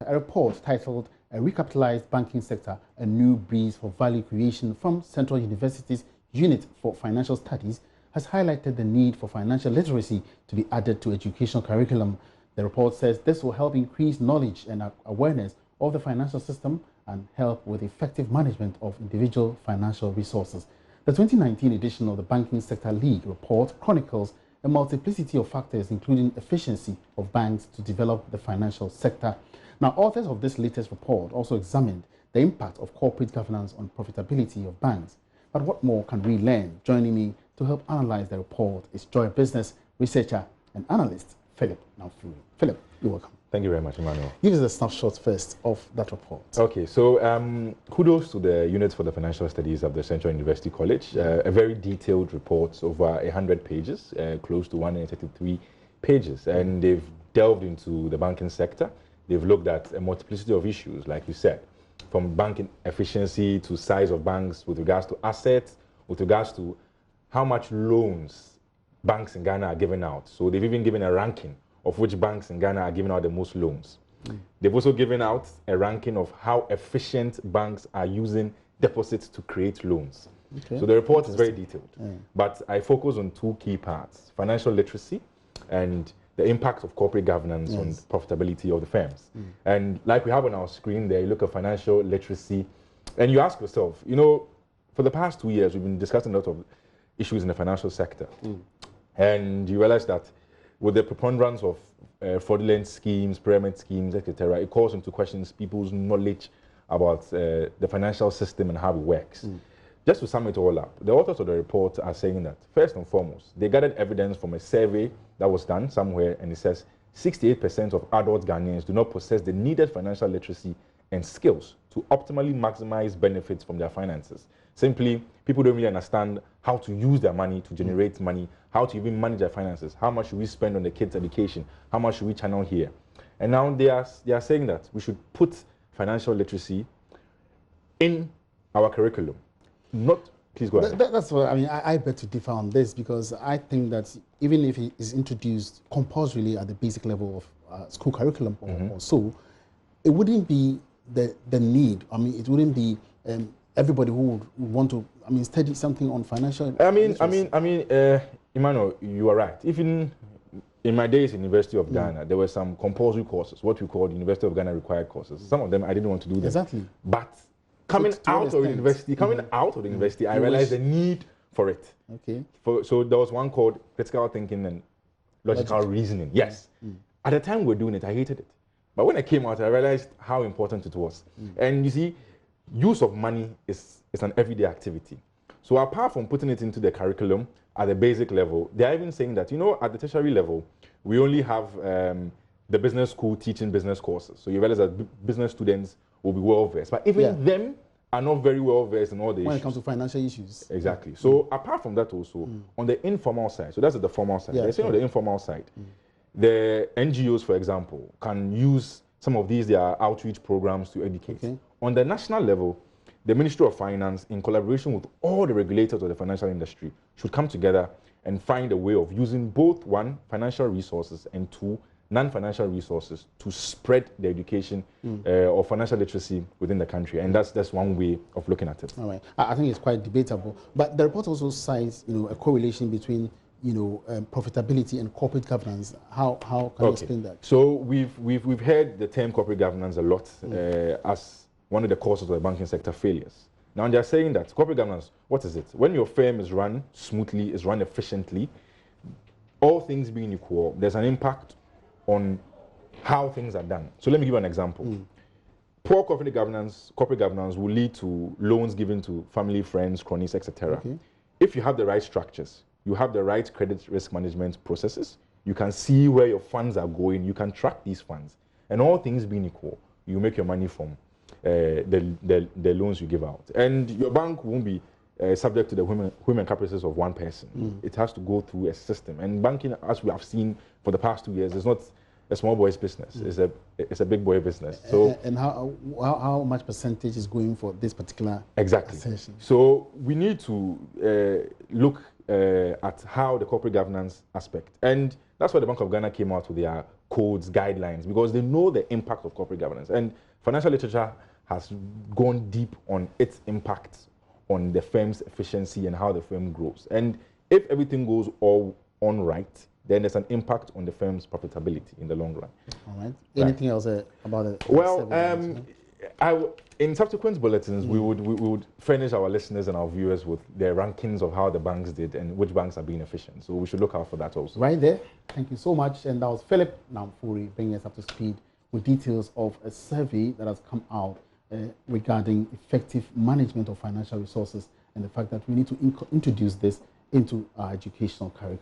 A report titled "A Recapitalized Banking Sector, a New Breeze for Value Creation" from Central University's Unit for Financial Studies has highlighted the need for financial literacy to be added to educational curriculum. The report says this will help increase knowledge and awareness of the financial system and help with effective management of individual financial resources. The 2019 edition of the Banking Sector League report chronicles a multiplicity of factors, including efficiency of banks to develop the financial sector. Now, authors of this latest report also examined the impact of corporate governance on profitability of banks. But what more can we learn? Joining me to help analyze the report is Joy Business researcher and analyst Philip Naufuru. Philip, you're welcome. Thank you very much, Emmanuel. Give us a snapshot first of that report. Okay, so kudos to the Unit for the Financial Studies of the Central University College. A very detailed report, over 100 pages, close to 133 pages. And they've delved into the banking sector. They've looked at a multiplicity of issues, like you said, from banking efficiency to size of banks with regards to assets, with regards to how much loans banks in Ghana are giving out. So they've even given a ranking of which banks in Ghana are giving out the most loans. They've also given out a ranking of how efficient banks are using deposits to create loans. Okay. So the report is very detailed. But I focus on two key parts: financial literacy and the impact of corporate governance on profitability of the firms. And like we have on our screen there, you look at financial literacy, and you ask yourself, you know, for the past 2 years, we've been discussing a lot of issues in the financial sector. And you realize that with the preponderance of fraudulent schemes, pyramid schemes, etc., it calls into questions people's knowledge about the financial system and how it works. Just to sum it all up, the authors of the report are saying that, first and foremost, they gathered evidence from a survey that was done somewhere, and it says 68% of adult Ghanaians do not possess the needed financial literacy and skills to optimally maximize benefits from their finances. Simply, people don't really understand how to use their money to generate money, how to even manage their finances, how much should we spend on the kids' education, how much should we channel here. And now they are saying that we should put financial literacy in our curriculum. Please go ahead. That's what I mean. I beg to differ on this, because I think that even if it is introduced compulsorily at the basic level of school curriculum or so, it wouldn't be the need. I mean, it wouldn't be everybody who would want to, I mean, study something on financial. Emmanuel, you are right. Even in my days in University of Ghana, there were some compulsory courses, what we call the University of Ghana required courses. Some of them I didn't want to do them. Exactly. But coming out of the university, I realized the need for it. Okay. So there was one called critical thinking and logical reasoning. Yes. At the time we were doing it, I hated it. But when I came out, I realized how important it was. And you see, use of money is an everyday activity. So apart from putting it into the curriculum at the basic level, they are even saying that, you know, at the tertiary level, we only have the business school teaching business courses. So you realize that business students will be well versed, but even them are not very well versed in all the issues. When it comes to financial issues. Exactly. So apart from that also, on the informal side, so that's the formal side. They're saying on the informal side, the NGOs, for example, can use some of these their outreach programs to educate. On the national level, the Ministry of Finance, in collaboration with all the regulators of the financial industry, should come together and find a way of using both, one, financial resources, and two, non-financial resources to spread the education or financial literacy within the country. And that's one way of looking at it. All right. I think it's quite debatable. But the report also cites, you know, a correlation between, you know, profitability and corporate governance. How can you explain that? So we've heard the term corporate governance a lot as one of the causes of the banking sector failures. Now they're saying that corporate governance, what is it? When your firm is run smoothly, is run efficiently, all things being equal, there's an impact on how things are done. So let me give you an example. Poor corporate governance will lead to loans given to family, friends, cronies, etc. If you have the right structures, you have the right credit risk management processes, you can see where your funds are going, you can track these funds, and all things being equal, you make your money from the loans you give out. And your bank won't be subject to the human caprices of one person. It has to go through a system. And banking, as we have seen for the past 2 years, is not a small boy's business. It's a big boy business. So and how much percentage is going for this particular ascension? So we need to look at how the corporate governance aspect, and that's why the Bank of Ghana came out with their codes, guidelines, because they know the impact of corporate governance. And financial literature has gone deep on its impact on the firm's efficiency and how the firm grows. And if everything goes all on right, then there's an impact on the firm's profitability in the long run. All right. Anything else about it? Well, in subsequent bulletins, we would furnish our listeners and our viewers with their rankings of how the banks did and which banks are being efficient. So we should look out for that also. Right there. Thank you so much. And that was Philip Namfuri bringing us up to speed with details of a survey that has come out regarding effective management of financial resources and the fact that we need to introduce this into our educational curriculum.